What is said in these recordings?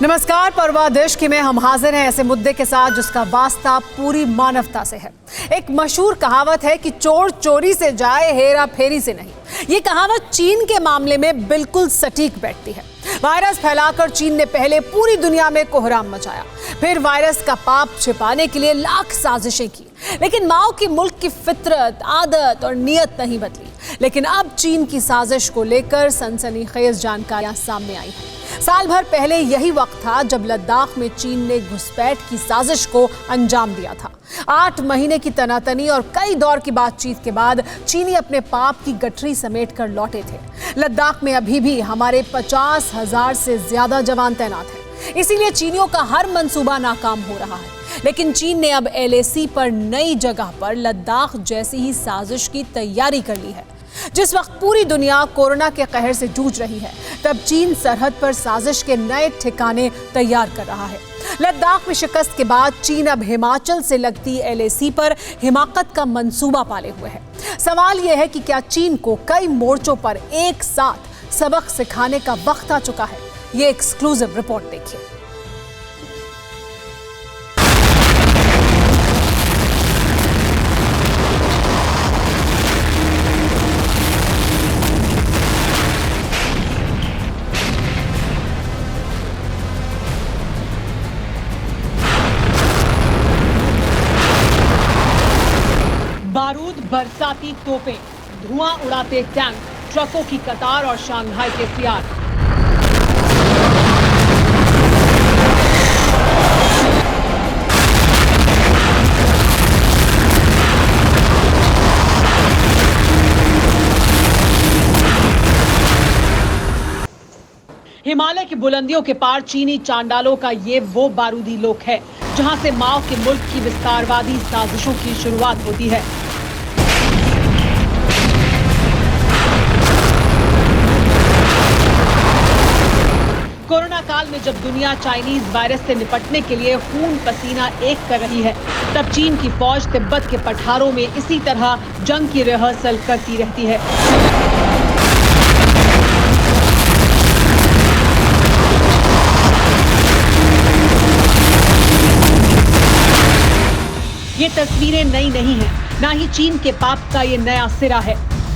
नमस्कार, परवाह देश की में हम हाजिर हैं ऐसे मुद्दे के साथ जिसका वास्ता पूरी मानवता से है। एक मशहूर कहावत है कि चोर चोरी से जाए, हेरा फेरी से नहीं। ये कहावत चीन के मामले में बिल्कुल सटीक बैठती है। वायरस फैलाकर चीन ने पहले पूरी दुनिया में कोहराम मचाया, फिर वायरस का पाप छिपाने के लिए लाख साजिशें की, लेकिन माओ की मुल्क की फितरत, आदत और नीयत नहीं बदली। लेकिन अब चीन की साजिश को लेकर सनसनीखेज जानकारियां सामने आई हैं। साल भर पहले यही वक्त था जब लद्दाख में चीन ने घुसपैठ की साजिश को अंजाम दिया था। 8 महीने की तनातनी और कई दौर की बातचीत के बाद चीनी अपने पाप की गठरी समेट कर लौटे थे। लद्दाख में अभी भी हमारे 50,000 से ज्यादा जवान तैनात हैं। इसीलिए चीनियों का हर मंसूबा नाकाम हो रहा है। लेकिन चीन ने अब LAC पर नई जगह पर लद्दाख जैसी ही साजिश की तैयारी कर ली है। जिस वक्त पूरी दुनिया कोरोना के कहर से जूझ रही है, तब चीन सरहद पर साजिश के नए ठिकाने तैयार कर रहा है। लद्दाख में शिकस्त के बाद चीन अब हिमाचल से लगती LAC पर हिमाकत का मंसूबा पाले हुए है। सवाल यह है कि क्या चीन को कई मोर्चों पर एक साथ सबक सिखाने का वक्त आ चुका है? ये एक्सक्लूसिव रिपोर्ट देखिए। बारूद बरसाती तोपें, धुआं उड़ाते टैंक, ट्रकों की कतार और शंघाई के सियार। हिमालय की बुलंदियों के पार चीनी चांडालों का ये वो बारूदी लोक है जहां से माओ के मुल्क की विस्तारवादी साजिशों की शुरुआत होती है। कोरोना काल में जब दुनिया चाइनीज वायरस से निपटने के लिए खून पसीना एक कर रही है, तब चीन की फौज तिब्बत के पठारों में इसी तरह जंग की रिहर्सल करती रहती है। ये तस्वीरें नई नहीं हैं, ना ही चीन के पाप का ये नया सिरा है।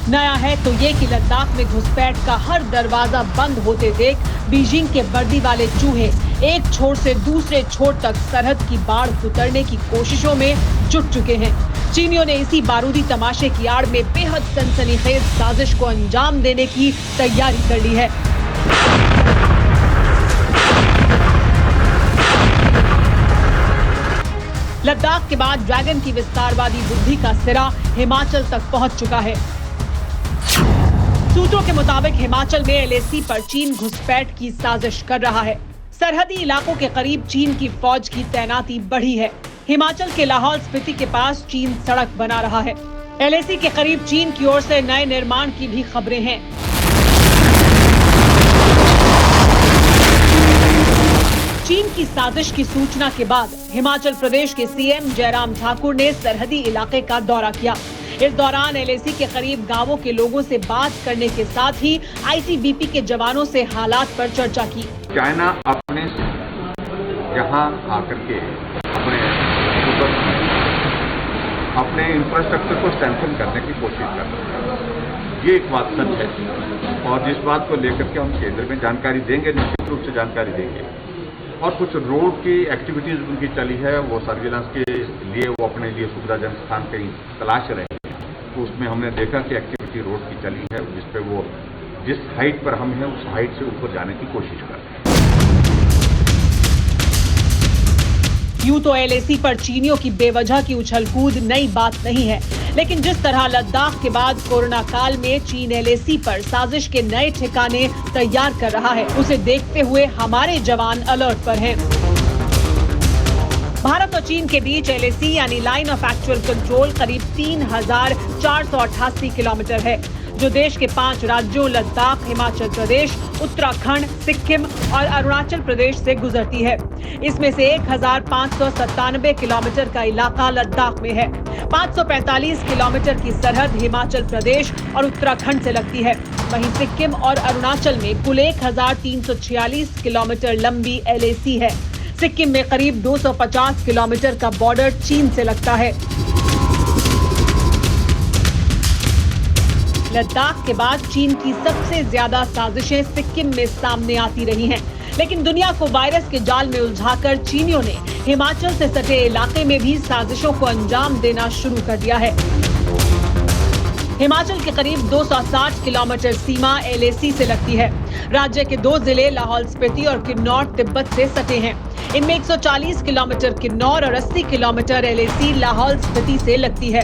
नया है तो ये कि लद्दाख में घुसपैठ का हर दरवाजा बंद होते देख बीजिंग के वर्दी वाले चूहे एक छोर से दूसरे छोर तक सरहद की बाढ़ उतरने की कोशिशों में जुट चुके हैं। चीनियों ने इसी बारूदी तमाशे की आड़ में बेहद सनसनीखेज साजिश को अंजाम देने की तैयारी कर ली है। लद्दाख के बाद ड्रैगन की विस्तारवादी बुद्धि का सिरा हिमाचल तक पहुंच चुका है। सूत्रों के मुताबिक हिमाचल में LAC पर चीन घुसपैठ की साजिश कर रहा है। सरहदी इलाकों के करीब चीन की फौज की तैनाती बढ़ी है। हिमाचल के लाहौल स्पीति के पास चीन सड़क बना रहा है। LAC के करीब चीन की ओर से नए निर्माण की भी खबरें हैं। चीन की साजिश की सूचना के बाद हिमाचल प्रदेश के CM जयराम ठाकुर ने सरहदी इलाके का दौरा किया। इस दौरान LAC के करीब गांवों के लोगों से बात करने के साथ ही ITBP के जवानों से हालात पर चर्चा की। चाइना अपने यहाँ आकर के अपने इंफ्रास्ट्रक्चर को स्ट्रेंथन करने की कोशिश कर रहे हैं। ये एक बात सच है और जिस बात को लेकर के हम केंद्र में जानकारी देंगे, निश्चित रूप से जानकारी देंगे। और कुछ रोड की एक्टिविटीज उनकी चली है, वो सर्विलांस के लिए वो अपने लिए सुविधाजनक स्थान कहीं तलाश रहे हैं। तो उसमें हमने देखा कि एक्टिविटी रोड की चली है, जिसपे वो जिस हाइट पर हम हैं उस हाइट से ऊपर जाने की कोशिश कर रहे हैं। यूं तो LAC पर चीनियों की बेवजह की उछलकूद नई बात नहीं है, लेकिन जिस तरह लद्दाख के बाद कोरोना काल में चीन LAC पर साजिश के नए ठिकाने तैयार कर रहा है, उसे देखते हुए हमारे जवान अलर्ट पर हैं। भारत और चीन के बीच LAC यानी लाइन ऑफ एक्चुअल कंट्रोल करीब 3,488 किलोमीटर है, जो देश के 5 राज्यों लद्दाख, हिमाचल प्रदेश, उत्तराखंड, सिक्किम और अरुणाचल प्रदेश से गुजरती है। इसमें से 1597 किलोमीटर का इलाका लद्दाख में है। 545 किलोमीटर की सरहद हिमाचल प्रदेश और उत्तराखंड से लगती है। वहीं सिक्किम और अरुणाचल में कुल 1346 किलोमीटर लंबी LAC है। सिक्किम में करीब 250 किलोमीटर का बॉर्डर चीन से लगता है। लद्दाख के बाद चीन की सबसे ज्यादा साजिशें सिक्किम में सामने आती रही हैं, लेकिन दुनिया को वायरस के जाल में उलझाकर चीनियों ने हिमाचल से सटे इलाके में भी साजिशों को अंजाम देना शुरू कर दिया है। हिमाचल के करीब 260 किलोमीटर सीमा LAC से लगती है। राज्य के 2 जिले लाहौल स्पीति और किन्नौर तिब्बत से सटे हैं। इनमें 140 किलोमीटर किन्नौर और 80 किलोमीटर LAC लाहौल स्पीति से लगती है।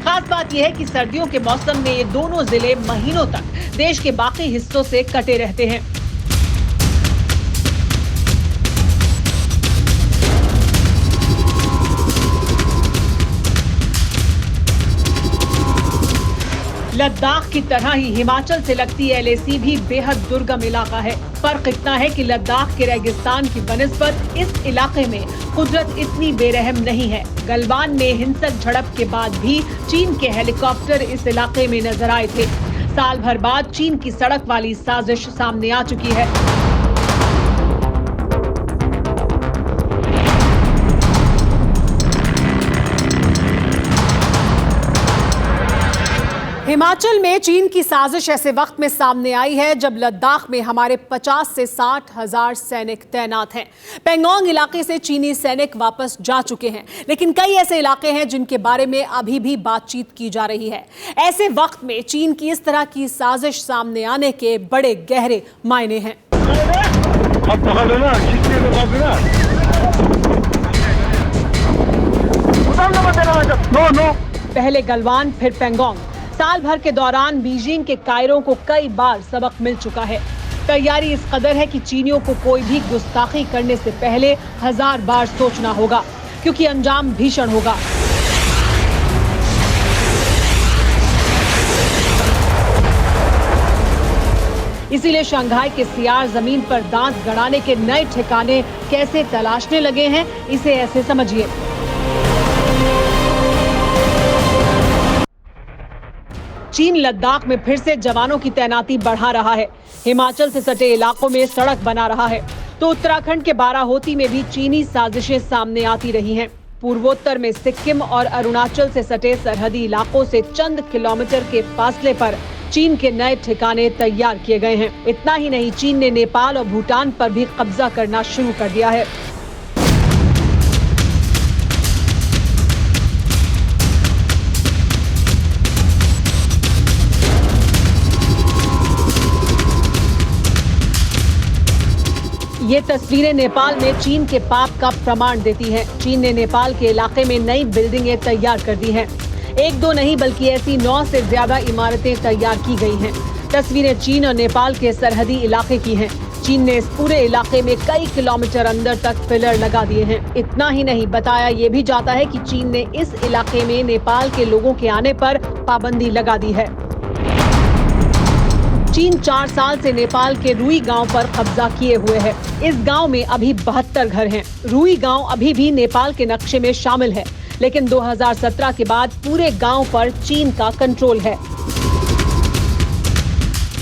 खास बात यह है कि सर्दियों के मौसम में ये दोनों जिले महीनों तक देश के बाकी हिस्सों से कटे रहते हैं। लद्दाख की तरह ही हिमाचल से लगती LAC भी बेहद दुर्गम इलाका है। फर्क इतना है कि लद्दाख के रेगिस्तान की बनिस्बत इस इलाके में कुदरत इतनी बेरहम नहीं है। गलवान में हिंसक झड़प के बाद भी चीन के हेलीकॉप्टर इस इलाके में नजर आए थे। साल भर बाद चीन की सड़क वाली साजिश सामने आ चुकी है। हिमाचल में चीन की साजिश ऐसे वक्त में सामने आई है जब लद्दाख में हमारे 50 से 60 हजार सैनिक तैनात हैं। पेंगोंग इलाके से चीनी सैनिक वापस जा चुके हैं, लेकिन कई ऐसे इलाके हैं जिनके बारे में अभी भी बातचीत की जा रही है। ऐसे वक्त में चीन की इस तरह की साजिश सामने आने के बड़े गहरे मायने हैं। पहले गलवान, फिर पेंगोंग। साल भर के दौरान बीजिंग के कायरों को कई बार सबक मिल चुका है। तैयारी इस कदर है कि चीनियों को कोई भी गुस्ताखी करने से पहले 1000 बार सोचना होगा, क्योंकि अंजाम भीषण होगा। इसीलिए शंघाई के सियार जमीन पर दांत गड़ाने के नए ठिकाने कैसे तलाशने लगे हैं, इसे ऐसे समझिए। चीन लद्दाख में फिर से जवानों की तैनाती बढ़ा रहा है। हिमाचल से सटे इलाकों में सड़क बना रहा है, तो उत्तराखंड के बाराहोती में भी चीनी साजिशें सामने आती रही हैं। पूर्वोत्तर में सिक्किम और अरुणाचल से सटे सरहदी इलाकों से चंद किलोमीटर के फासले पर चीन के नए ठिकाने तैयार किए गए हैं। इतना ही नहीं, चीन ने नेपाल और भूटान पर भी कब्जा करना शुरू कर दिया है। ये तस्वीरें नेपाल में चीन के पाप का प्रमाण देती हैं। चीन ने नेपाल के इलाके में नई बिल्डिंगें तैयार कर दी हैं। 1-2 नहीं बल्कि ऐसी 9 से ज्यादा इमारतें तैयार की गई हैं। तस्वीरें चीन और नेपाल के सरहदी इलाके की हैं। चीन ने इस पूरे इलाके में कई किलोमीटर अंदर तक पिलर लगा दिए हैं। इतना ही नहीं, बताया ये भी जाता है कि चीन ने इस इलाके में नेपाल के लोगों के आने पर पाबंदी लगा दी है। चीन 4 साल से नेपाल के रुई गांव पर कब्जा किए हुए है। इस गांव में अभी 72 घर हैं। रुई गांव अभी भी नेपाल के नक्शे में शामिल है, लेकिन 2017 के बाद पूरे गांव पर चीन का कंट्रोल है।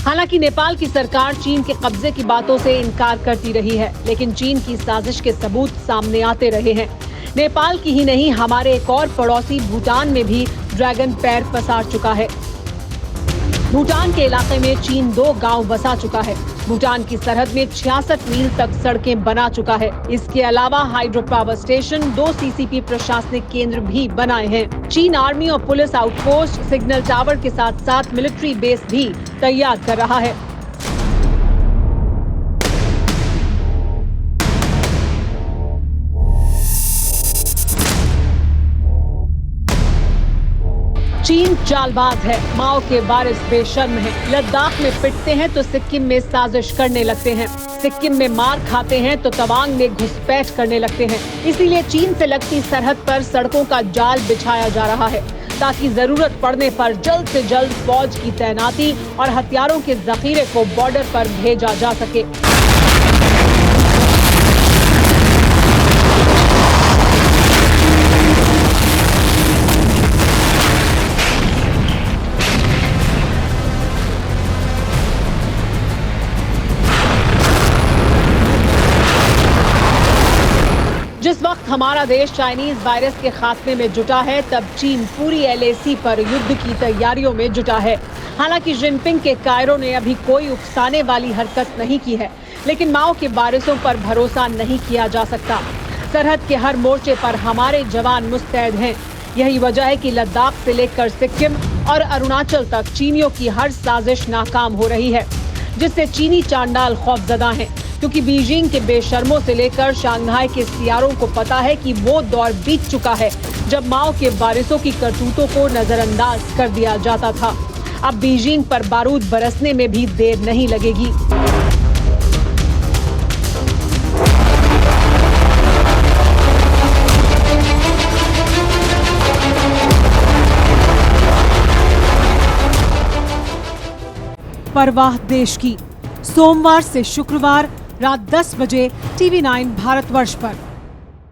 हालांकि नेपाल की सरकार चीन के कब्जे की बातों से इनकार करती रही है, लेकिन चीन की साजिश के सबूत सामने आते रहे हैं। नेपाल की ही नहीं, हमारे एक और पड़ोसी भूटान में भी ड्रैगन पैर पसार चुका है। भूटान के इलाके में चीन 2 गांव बसा चुका है। भूटान की सरहद में 66 मील तक सड़कें बना चुका है। इसके अलावा हाइड्रो पावर स्टेशन, 2 CCP प्रशासनिक केंद्र भी बनाए हैं। चीन आर्मी और पुलिस आउटपोस्ट, सिग्नल टावर के साथ साथ मिलिट्री बेस भी तैयार कर रहा है। चीन चालबाज है, माओ के वारिस बेशर्म है। लद्दाख में पिटते हैं तो सिक्किम में साजिश करने लगते हैं। सिक्किम में मार खाते हैं तो तवांग में घुसपैठ करने लगते हैं। इसीलिए चीन से लगती सरहद पर सड़कों का जाल बिछाया जा रहा है। ताकि जरूरत पड़ने पर जल्द से जल्द फौज की तैनाती और हथियारों के जखीरे को बॉर्डर पर भेजा जा सके। जिस वक्त हमारा देश चाइनीज वायरस के खात्मे में जुटा है, तब चीन पूरी LAC पर युद्ध की तैयारियों में जुटा है। हालांकि जिनपिंग के कायरो ने अभी कोई उकसाने वाली हरकत नहीं की है, लेकिन माओ के वारिसों पर भरोसा नहीं किया जा सकता। सरहद के हर मोर्चे पर हमारे जवान मुस्तैद हैं। यही वजह है कि लद्दाख से लेकर सिक्किम और अरुणाचल तक चीनियों की हर साजिश नाकाम हो रही है, जिससे चीनी चांडाल खौफजदा हैं, क्योंकि बीजिंग के बेशर्मों से लेकर शंघाई के सियारों को पता है कि वो दौर बीत चुका है जब माओ के वारिसों की करतूतों को नजरअंदाज कर दिया जाता था। अब बीजिंग पर बारूद बरसने में भी देर नहीं लगेगी। परवाह देश की, सोमवार से शुक्रवार रात 10 बजे TV9 भारतवर्ष पर।